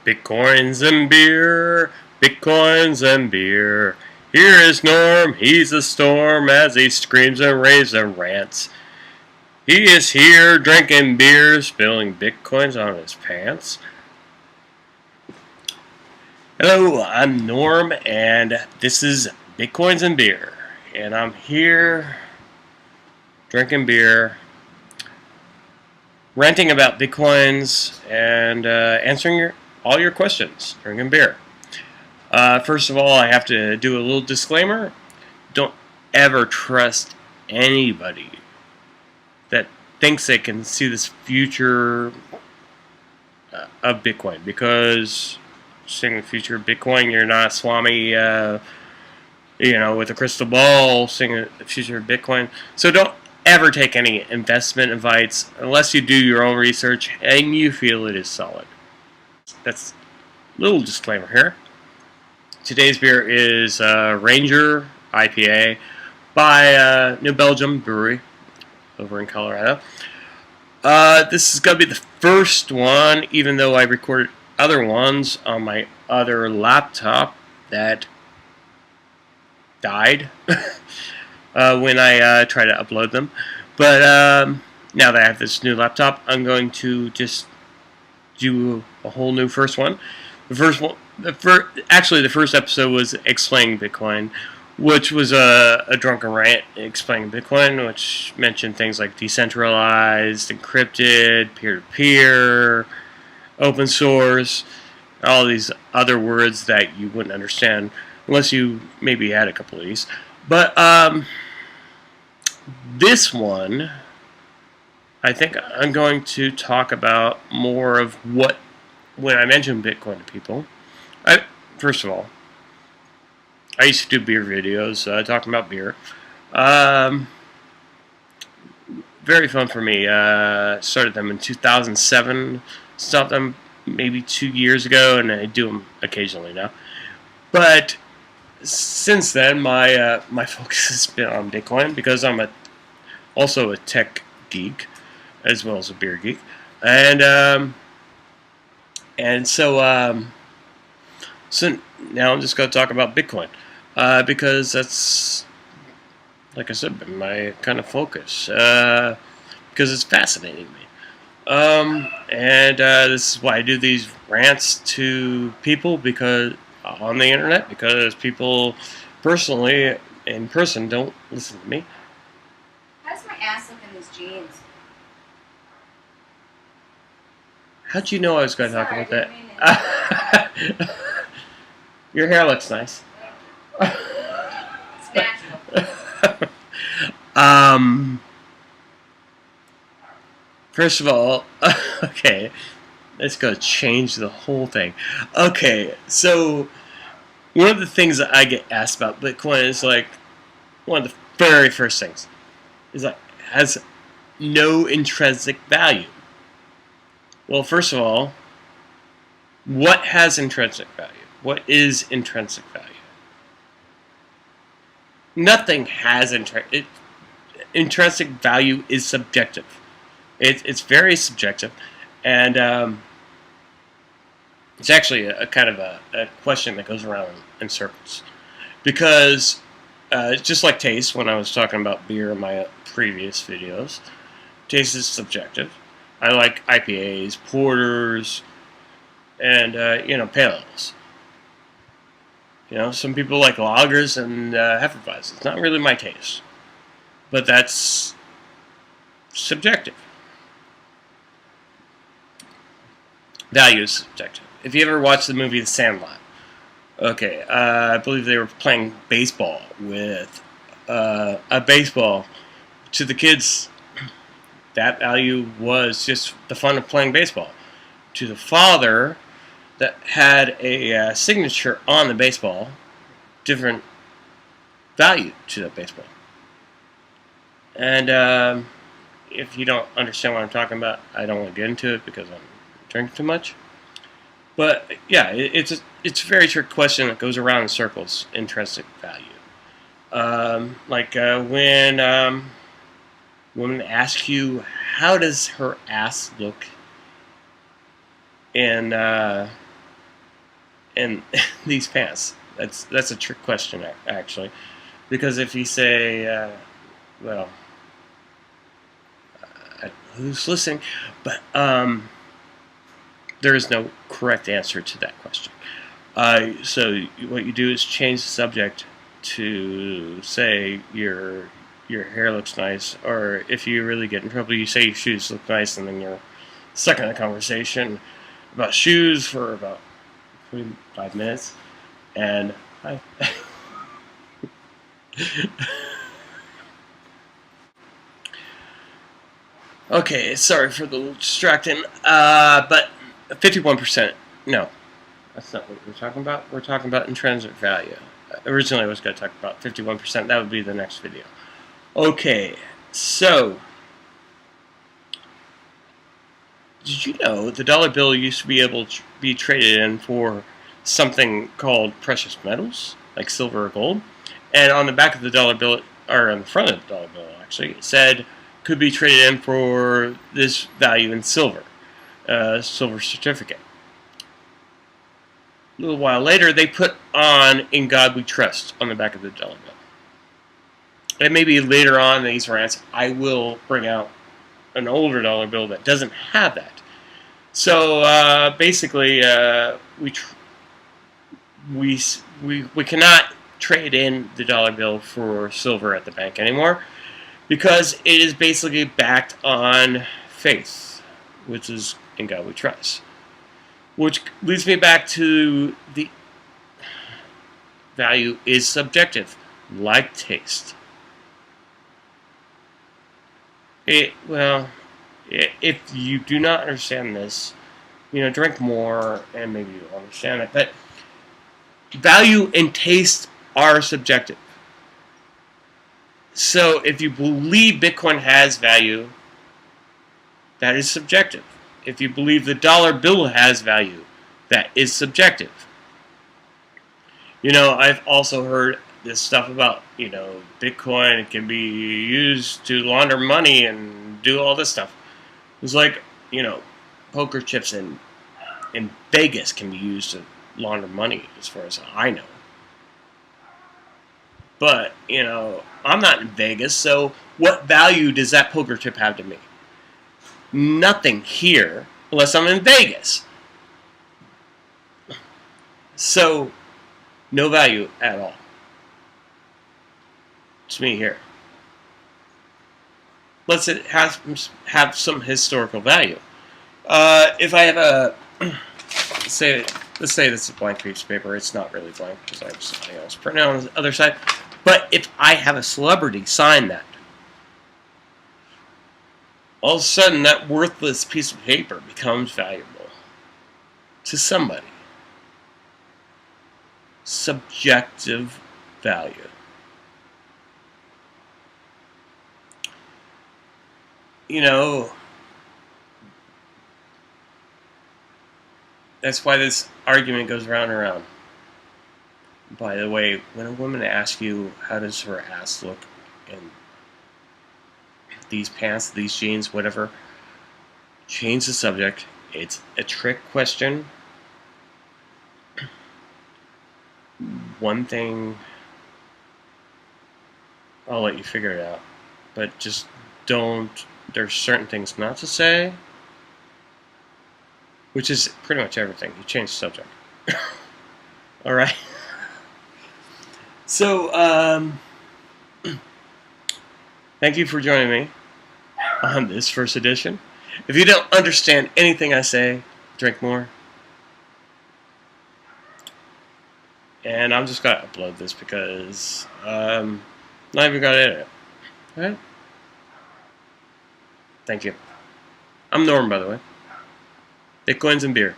Bitcoins and beer, Bitcoins and beer. Here is Norm, he's a storm as he screams and raves and rants. He is here drinking beer, spilling Bitcoins on his pants. Hello, I'm Norm, and this is Bitcoins and beer. And I'm here drinking beer, ranting about Bitcoins, and answering all your questions, drinking beer. First of all, I have to do a little disclaimer. Don't ever trust anybody that thinks they can see this future of Bitcoin, because seeing the future of Bitcoin, you're not Swami, with a crystal ball, seeing the future of Bitcoin. So don't ever take any investment advice unless you do your own research and you feel it is solid. That's a little disclaimer here. Today's beer is Ranger IPA by New Belgium Brewery over in Colorado. This is going to be the first one, even though I recorded other ones on my other laptop that died when I tried to upload them. But now that I have this new laptop, I'm going to just do a whole new first one. The first episode was explaining Bitcoin, which was a drunken rant explaining Bitcoin, which mentioned things like decentralized, encrypted, peer-to-peer, open source, all these other words that you wouldn't understand unless you maybe had a couple of these. But this one, I think I'm going to talk about more of what, when I mention Bitcoin to people, first of all, I used to do beer videos talking about beer. Very fun for me. Started them in 2007. Stopped them maybe 2 years ago, and I do them occasionally now. But since then, my focus has been on Bitcoin, because I'm also a tech geek as well as a beer geek, and so now I'm just going to talk about Bitcoin, because that's, like I said, been my kind of focus, because it's fascinating me. And this is why I do these rants to people, because on the internet, because people personally, in person, don't listen to me. How does my ass look in these jeans? How'd you know I was going to talk about that? Your hair looks nice. It's natural. First of all, okay, let's go change the whole thing. Okay, so one of the things that I get asked about Bitcoin is like, one of the very first things is like, has no intrinsic value. Well, first of all, what has intrinsic value? What is intrinsic value? Nothing has intrinsic value. Is subjective. It's very subjective, and it's actually a kind of a question that goes around in circles, because just like taste, when I was talking about beer in my previous videos, taste is subjective. I like IPAs, porters, and pale ales. Some people like lagers and hefeweizens. It's not really my taste, but that's subjective. Value is subjective. If you ever watched the movie The Sandlot, okay, I believe they were playing baseball with a baseball to the kids. That value was just the fun of playing baseball. To the father, that had a signature on the baseball, different value to that baseball. And if you don't understand what I'm talking about, I don't want to get into it because I'm drinking too much. But yeah, it's a very trick question that goes around in circles. Intrinsic value, when women ask you, how does her ass look in in these pants? That's a trick question, actually, because if you say, well, who's listening? But there is no correct answer to that question. So what you do is change the subject to say your hair looks nice, or if you really get in trouble, you say your shoes look nice, and then you're stuck in a conversation about shoes for about 5 minutes, and I. Okay, sorry for the little distracting, but 51%, no, that's not what we're talking about. We're talking about intrinsic value. Originally I was going to talk about 51%, that would be the next video. Okay, so, did you know the dollar bill used to be able to be traded in for something called precious metals, like silver or gold? And on the back of the dollar bill, or on the front of the dollar bill actually, it said, could be traded in for this value in silver, silver certificate. A little while later, they put on "In God We Trust" on the back of the dollar bill. And maybe later on in these rants, I will bring out an older dollar bill that doesn't have that. So basically, we cannot trade in the dollar bill for silver at the bank anymore, because it is basically backed on faith, which is "In God We Trust." Which leads me back to the value is subjective, like taste. Well, if you do not understand this, drink more and maybe you'll understand it. But value and taste are subjective. So if you believe Bitcoin has value, that is subjective. If you believe the dollar bill has value, that is subjective. I've also heard this stuff about, Bitcoin can be used to launder money and do all this stuff. It's like, poker chips in Vegas can be used to launder money, as far as I know. But, I'm not in Vegas, so what value does that poker chip have to me? Nothing here, unless I'm in Vegas. So, no value at all. It's me here. Let's have some historical value. If I have let's say this is a blank piece of paper. It's not really blank because I have something else printed on the other side. But if I have a celebrity sign that, all of a sudden that worthless piece of paper becomes valuable to somebody. Subjective value. That's why this argument goes round and round. By the way, when a woman asks you how does her ass look in these pants, these jeans, whatever, change the subject. It's a trick question. One thing, I'll let you figure it out, but just don't, there's certain things not to say, which is pretty much everything. You change the subject. Alright? So, thank you for joining me on this first edition. If you don't understand anything I say, drink more. And I'm just gonna upload this because not even gonna edit it. Alright? Thank you. I'm Norm, by the way. Bitcoins and beer.